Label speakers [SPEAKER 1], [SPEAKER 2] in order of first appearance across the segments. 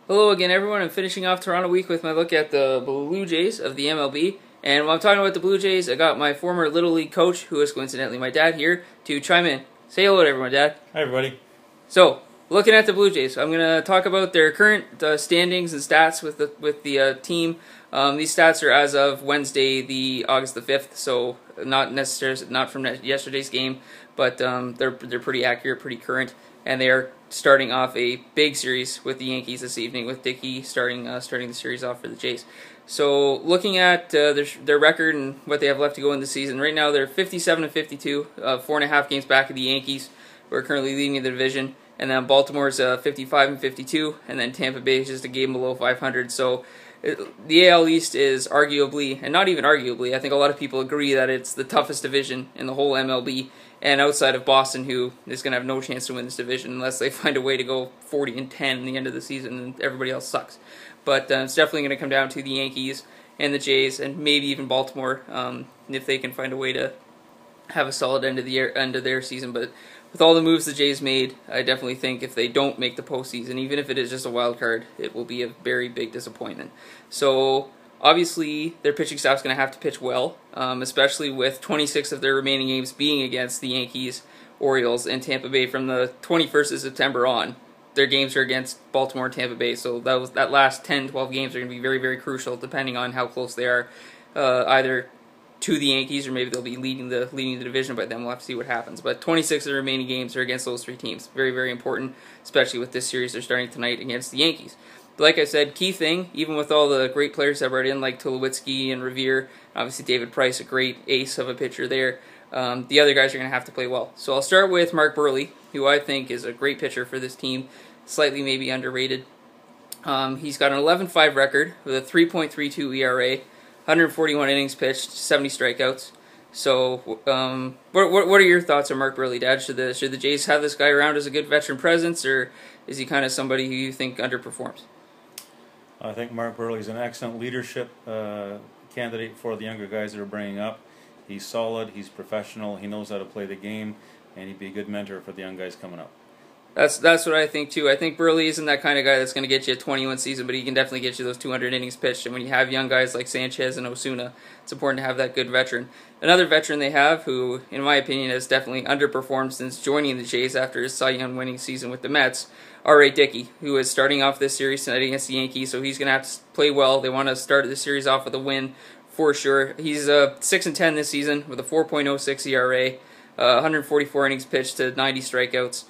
[SPEAKER 1] Hello again, everyone. I'm finishing off Toronto Week with my look at the Blue Jays of the MLB. And while I'm talking about the Blue Jays, I got my former Little League coach, who is coincidentally my dad, here to chime in. Say hello to everyone, Dad.
[SPEAKER 2] Hi, everybody.
[SPEAKER 1] So, looking at the Blue Jays, I'm going to talk about their current standings and stats with the team. These stats are as of Wednesday, the August the 5th, so not necessarily not from yesterday's game, but they're pretty accurate, pretty current, and they are starting off a big series with the Yankees this evening, with Dickey starting the series off for the Jays. So looking at their record and what they have left to go in the season, right now they're 57-52, 4.5 games back of the Yankees, who are currently leading the division, and then Baltimore's 55-52, and then Tampa Bay is just a game below 500. So the AL East is arguably, and not even arguably, I think a lot of people agree that it's the toughest division in the whole MLB, and outside of Boston, who is going to have no chance to win this division unless they find a way to go 40-10 in the end of the season, and everybody else sucks. But it's definitely going to come down to the Yankees and the Jays, and maybe even Baltimore, if they can find a way to have a solid end of their season. But with all the moves the Jays made, I definitely think if they don't make the postseason, even if it is just a wild card, it will be a very big disappointment. So obviously, their pitching staff is going to have to pitch well, especially with 26 of their remaining games being against the Yankees, Orioles, and Tampa Bay from the 21st of September on. Their games are against Baltimore and Tampa Bay, so that last 10-12 games are going to be very, very crucial, depending on how close they are, either to the Yankees, or maybe they'll be leading the division by then. We'll have to see what happens. But 26 of the remaining games are against those three teams. Very, very important, especially with this series they're starting tonight against the Yankees. But like I said, key thing, even with all the great players that brought in, like Tulowitzki and Revere, obviously David Price, a great ace of a pitcher there, the other guys are going to have to play well. So I'll start with Mark Buehrle, who I think is a great pitcher for this team, slightly maybe underrated. He's got an 11-5 record with a 3.32 ERA, 141 innings pitched, 70 strikeouts. So, what are your thoughts on Mark Buehrle, Dad? Should the Jays have this guy around as a good veteran presence, or is he kind of somebody who you think underperforms?
[SPEAKER 2] I think Mark Buehrle is an excellent leadership candidate for the younger guys that are bringing up. He's solid, he's professional, he knows how to play the game, and he'd be a good mentor for the young guys coming up.
[SPEAKER 1] That's what I think too. I think Buehrle isn't that kind of guy that's going to get you a 21 season, but he can definitely get you those 200 innings pitched. And when you have young guys like Sanchez and Osuna, it's important to have that good veteran. Another veteran they have, who, in my opinion, has definitely underperformed since joining the Jays after his Cy Young winning season with the Mets, R.A. Dickey, who is starting off this series tonight against the Yankees, so he's going to have to play well. They want to start the series off with a win for sure. He's 6-10 this season with a 4.06 ERA, 144 innings pitched to 90 strikeouts.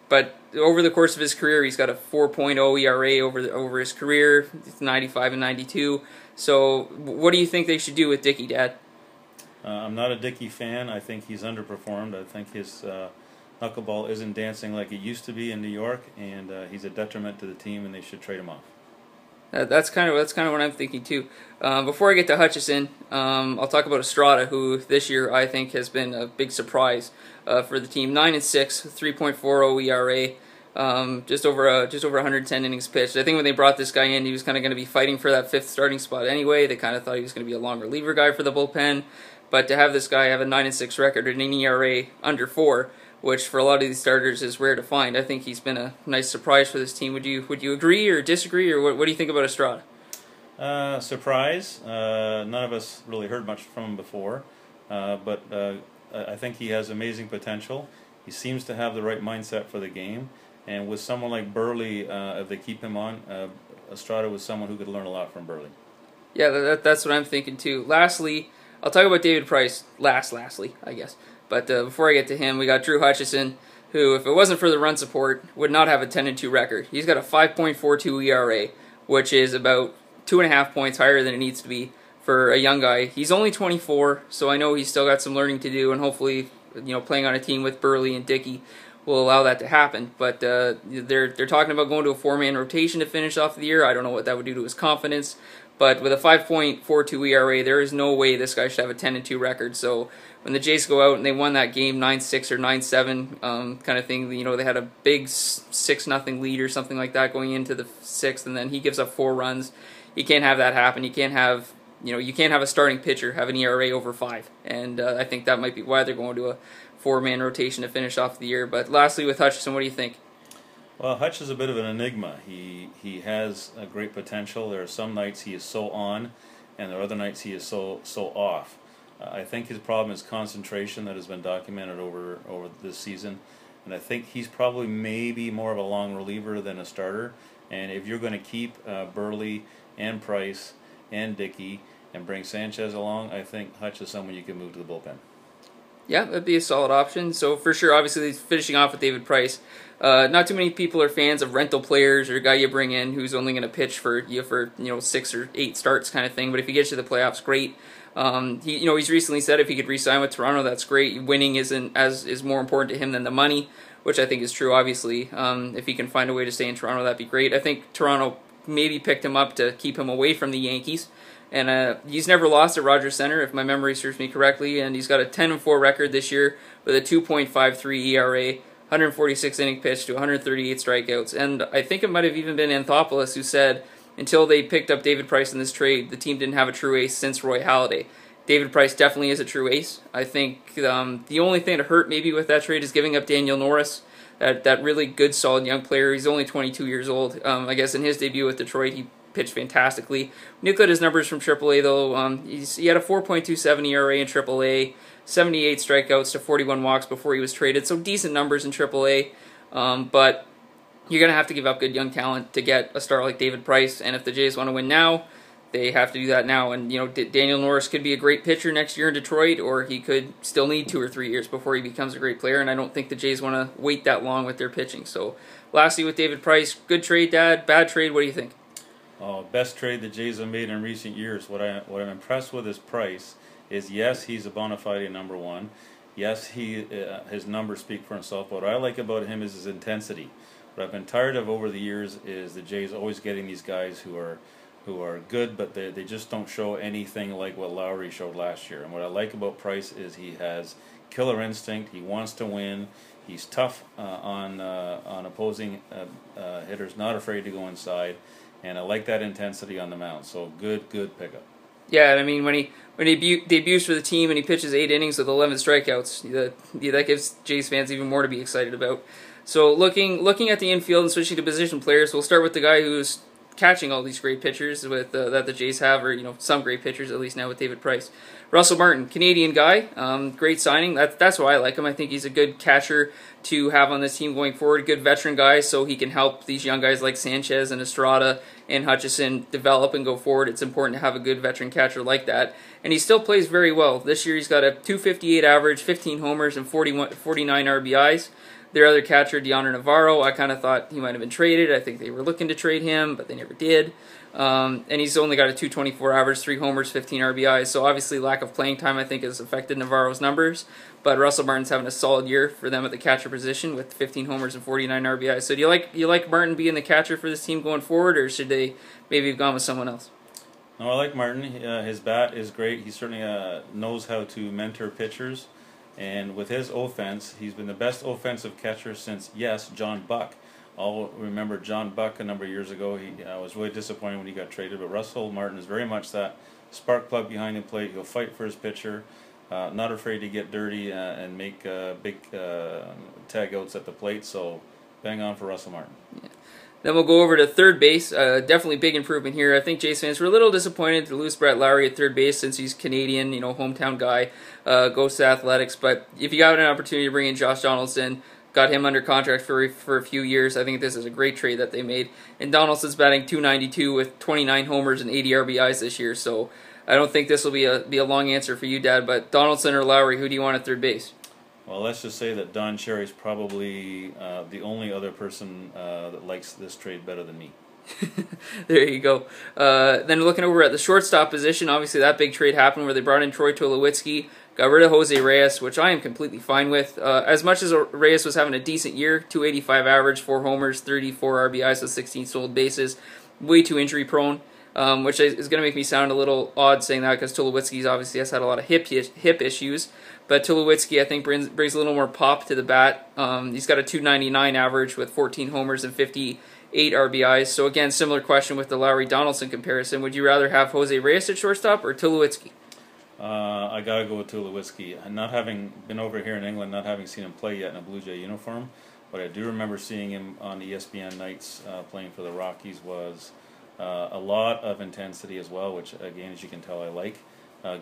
[SPEAKER 1] But over the course of his career, he's got a 4.0 ERA over his career, 95 and 92. So what do you think they should do with Dickey, Dad?
[SPEAKER 2] I'm not a Dickey fan. I think he's underperformed. I think his knuckleball isn't dancing like it used to be in New York, and he's a detriment to the team, and they should trade him off. That's
[SPEAKER 1] kind of what I'm thinking too. Before I get to Hutchison, I'll talk about Estrada, who this year I think has been a big surprise for the team. 9-6, 3.40 ERA, just over 110 innings pitched. I think when they brought this guy in, he was kind of going to be fighting for that fifth starting spot anyway. They kind of thought he was going to be a long reliever guy for the bullpen, but to have this guy have a 9-6 record and an ERA under 4, which for a lot of these starters is rare to find, I think he's been a nice surprise for this team. Would you agree or disagree, or what do you think about Estrada?
[SPEAKER 2] Surprise. None of us really heard much from him before, but I think he has amazing potential. He seems to have the right mindset for the game, and with someone like Buehrle, if they keep him on, Estrada was someone who could learn a lot from Buehrle.
[SPEAKER 1] Yeah, that's what I'm thinking too. Lastly, I'll talk about David Price lastly, I guess. But before I get to him, we got Drew Hutchison, who, if it wasn't for the run support, would not have a 10-2 record. He's got a 5.42 ERA, which is about 2.5 points higher than it needs to be for a young guy. He's only 24, so I know he's still got some learning to do, and hopefully, playing on a team with Buehrle and Dickey will allow that to happen. But they're talking about going to a 4-man rotation to finish off the year. I don't know what that would do to his confidence. But with a 5.42 ERA, there is no way this guy should have a 10-2 record. So when the Jays go out and they won that game 9-6 or 9-7 kind of thing, they had a big 6-0 lead or something like that going into the 6th, and then he gives up 4 runs. You can't have that happen. You can't have a starting pitcher have an ERA over 5, and I think that might be why they're going to a 4-man rotation to finish off the year. But lastly, with Hutchison, what do you think?
[SPEAKER 2] Well, Hutch is a bit of an enigma. He has a great potential. There are some nights he is so on, and there are other nights he is so off. I think his problem is concentration that has been documented over this season, and I think he's probably maybe more of a long reliever than a starter. And if you're going to keep Burley and Price and Dickey and bring Sanchez along, I think Hutch is someone you can move to the bullpen.
[SPEAKER 1] Yeah, that'd be a solid option. So for sure, obviously finishing off with David Price. Not too many people are fans of rental players or a guy you bring in who's only going to pitch for 6 or 8 starts kind of thing. But if he gets to the playoffs, great. He's recently said if he could re-sign with Toronto, that's great. Winning is more important to him than the money, which I think is true. Obviously, if he can find a way to stay in Toronto, that'd be great. I think Toronto maybe picked him up to keep him away from the Yankees. And he's never lost at Rogers Center, if my memory serves me correctly. And he's got a 10-4 record this year with a 2.53 ERA, 146 inning pitch to 138 strikeouts. And I think it might have even been Anthopoulos who said until they picked up David Price in this trade, the team didn't have a true ace since Roy Halladay. David Price definitely is a true ace. I think the only thing to hurt maybe with that trade is giving up Daniel Norris, that really good, solid young player. He's only 22 years old. I guess in his debut with Detroit, he pitched fantastically. When you look at his numbers from AAA, though, he had a 4.27 ERA in AAA, 78 strikeouts to 41 walks before he was traded, so decent numbers in AAA. But you're going to have to give up good young talent to get a star like David Price, and if the Jays want to win now, they have to do that now. And Daniel Norris could be a great pitcher next year in Detroit, or he could still need 2 or 3 years before he becomes a great player, and I don't think the Jays want to wait that long with their pitching. So lastly, with David Price, good trade, Dad, bad trade, what do you think?
[SPEAKER 2] Best trade the Jays have made in recent years. What I'm impressed with is Price is, yes, he's a bona fide number one. Yes, his numbers speak for himself. But what I like about him is his intensity. What I've been tired of over the years is the Jays always getting these guys who are good, but they just don't show anything like what Lowry showed last year. And what I like about Price is he has killer instinct. He wants to win. He's tough on opposing hitters, not afraid to go inside. And I like that intensity on the mound. So good pickup.
[SPEAKER 1] Yeah, I mean when he debuts for the team and he pitches 8 innings with 11 strikeouts, that gives Jays fans even more to be excited about. So looking at the infield and switching to position players, we'll start with the guy who's catching all these great pitchers with that the Jays have, or some great pitchers at least now with David Price. Russell Martin, Canadian guy, great signing. That's why I like him. I think he's a good catcher to have on this team going forward. Good veteran guy, so he can help these young guys like Sanchez and Estrada and Hutchison develop and go forward. It's important to have a good veteran catcher like that. And he still plays very well. This year he's got a .258 average, 15 homers, and 49 RBIs. Their other catcher, Deoner Navarro, I kind of thought he might have been traded. I think they were looking to trade him, but they never did. And he's only got a .224 average, 3 homers, 15 RBIs. So obviously lack of playing time, I think, has affected Navarro's numbers. But Russell Martin's having a solid year for them at the catcher position with 15 homers and 49 RBIs. So do you like Martin being the catcher for this team going forward, or should they maybe have gone with someone else?
[SPEAKER 2] No, I like Martin. His bat is great. He certainly knows how to mentor pitchers. And with his offense, he's been the best offensive catcher since, yes, John Buck. I'll remember John Buck a number of years ago. I was really disappointed when he got traded. But Russell Martin is very much that spark plug behind the plate. He'll fight for his pitcher, not afraid to get dirty and make big tag outs at the plate. So bang on for Russell Martin.
[SPEAKER 1] Yeah. Then we'll go over to third base. Definitely big improvement here. I think Jays fans were a little disappointed to lose Brett Lowry at third base since he's Canadian, hometown guy, goes to Athletics. But if you got an opportunity to bring in Josh Donaldson, got him under contract for a few years, I think this is a great trade that they made. And Donaldson's batting .292 with 29 homers and 80 RBIs this year. So I don't think this will be a long answer for you, Dad. But Donaldson or Lowry, who do you want at third base?
[SPEAKER 2] Well, let's just say that Don Cherry's probably the only other person that likes this trade better than me.
[SPEAKER 1] There you go. Then looking over at the shortstop position, obviously that big trade happened where they brought in Troy Tulowitzki, got rid of Jose Reyes, which I am completely fine with. As much as Reyes was having a decent year, .285 average, 4 homers, 34 RBIs with 16 stolen bases, way too injury prone. Which is going to make me sound a little odd saying that because Tulowitzki's obviously has had a lot of hip issues. But Tulowitzki, I think, brings a little more pop to the bat. He's got a .299 average with 14 homers and 58 RBIs. So again, similar question with the Lowry-Donaldson comparison. Would you rather have Jose Reyes at shortstop or Tulowitzki?
[SPEAKER 2] I got to go with Tulowitzki. Not having been over here in England, not having seen him play yet in a Blue Jay uniform, But I do remember seeing him on the ESPN nights playing for the Rockies. Was a lot of intensity as well, which again, as you can tell, I like.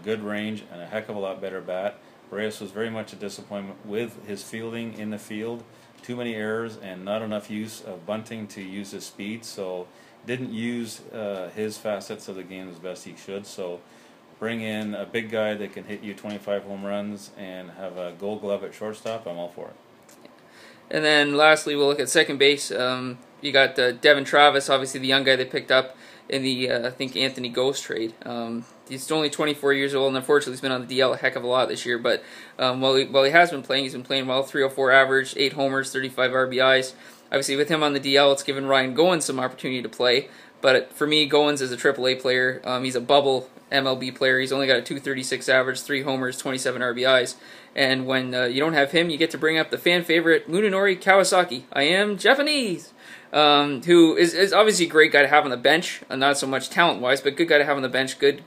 [SPEAKER 2] Good range and a heck of a lot better bat. Reyes was very much a disappointment with his fielding in the field. Too many errors and not enough use of bunting to use his speed. So didn't use his facets of the game as best he should. So bring in a big guy that can hit you 25 home runs and have a Gold Glove at shortstop. I'm all for it.
[SPEAKER 1] And then lastly, we'll look at second base. You got Devin Travis, obviously the young guy they picked up in the, I think, Anthony Ghost trade. He's only 24 years old, and unfortunately he's been on the DL a heck of a lot this year. But while he has been playing, he's been playing well. 304 average, 8 homers, 35 RBIs. Obviously, with him on the DL, it's given Ryan Goins some opportunity to play. But for me, Goins is a AAA player. He's a bubble MLB player. He's only got a 236 average, 3 homers, 27 RBIs. And when you don't have him, you get to bring up the fan favorite Munenori Kawasaki. I am Japanese. Who is obviously a great guy to have on the bench, not so much talent-wise, but good guy to have on the bench. Good,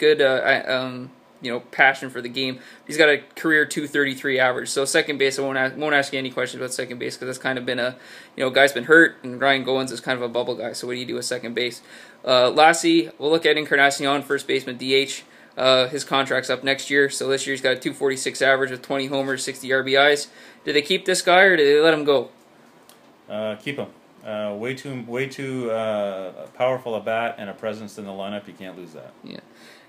[SPEAKER 1] passion for the game. He's got a career 233 average. So second base, I won't ask you any questions about second base because that's kind of been a, guy's been hurt, and Ryan Goins is kind of a bubble guy. So what do you do with second base? Lastly, we'll look at Encarnacion, first baseman, DH. His contract's up next year, so this year he's got a 246 average with 20 homers, 60 RBIs. Did they keep this guy or did they let him go?
[SPEAKER 2] Keep him. Way too powerful a bat and a presence in the lineup. You can't lose that.
[SPEAKER 1] Yeah.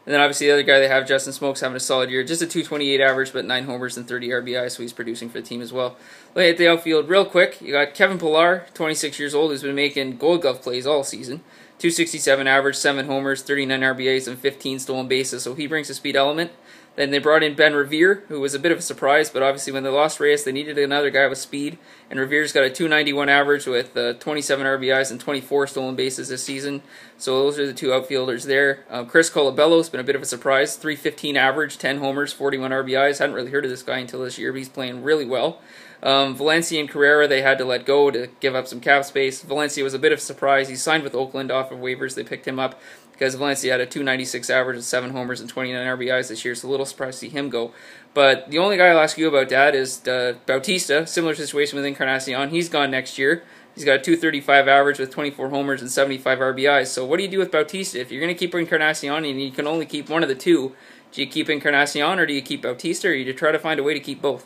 [SPEAKER 1] And then obviously the other guy they have, Justin Smoak's having a solid year. Just a 228 average, but 9 homers and 30 RBI, so he's producing for the team as well. Looking at the outfield real quick, you got Kevin Pillar, 26 years old, who's been making Gold Glove plays all season. 267 average, 7 homers, 39 RBIs, and 15 stolen bases, so he brings a speed element. Then they brought in Ben Revere, who was a bit of a surprise, but obviously when they lost Reyes, they needed another guy with speed. And Revere's got a 291 average with 27 RBIs and 24 stolen bases this season. So those are the two outfielders there. Chris Colabello's been a bit of a surprise. 315 average, 10 homers, 41 RBIs. Hadn't really heard of this guy until this year, but he's playing really well. Valencia and Carrera they had to let go to give up some cap space. Valencia was a bit of a surprise. He signed with Oakland off of waivers. They picked him up because Valencia had a 296 average with 7 homers and 29 RBIs this year, so a little surprised to see him go. But the only guy I'll ask you about, Dad, is Bautista. Similar situation with Encarnacion. He's gone next year. He's got a 235 average with 24 homers and 75 RBIs. So what do you do with Bautista? If you're going to keep Encarnacion and you can only keep one of the two, do you keep Encarnacion or do you keep Bautista, or do you try to find a way to keep both?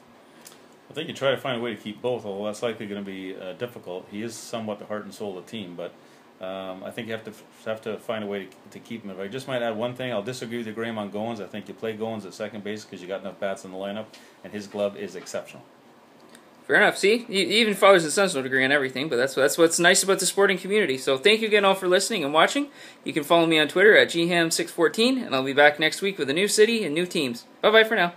[SPEAKER 2] I think you try to find a way to keep both, although that's likely going to be difficult. He is somewhat the heart and soul of the team, but I think you have to find a way to keep him. If I just might add one thing, I'll disagree with you, Graham, on Goins. I think you play Goins at second base because you got enough bats in the lineup, and his glove is exceptional.
[SPEAKER 1] Fair enough. See, even fathers and sons don't agree on everything, but that's what's nice about the sporting community. So thank you again all for listening and watching. You can follow me on Twitter at GHAM614, and I'll be back next week with a new city and new teams. Bye-bye for now.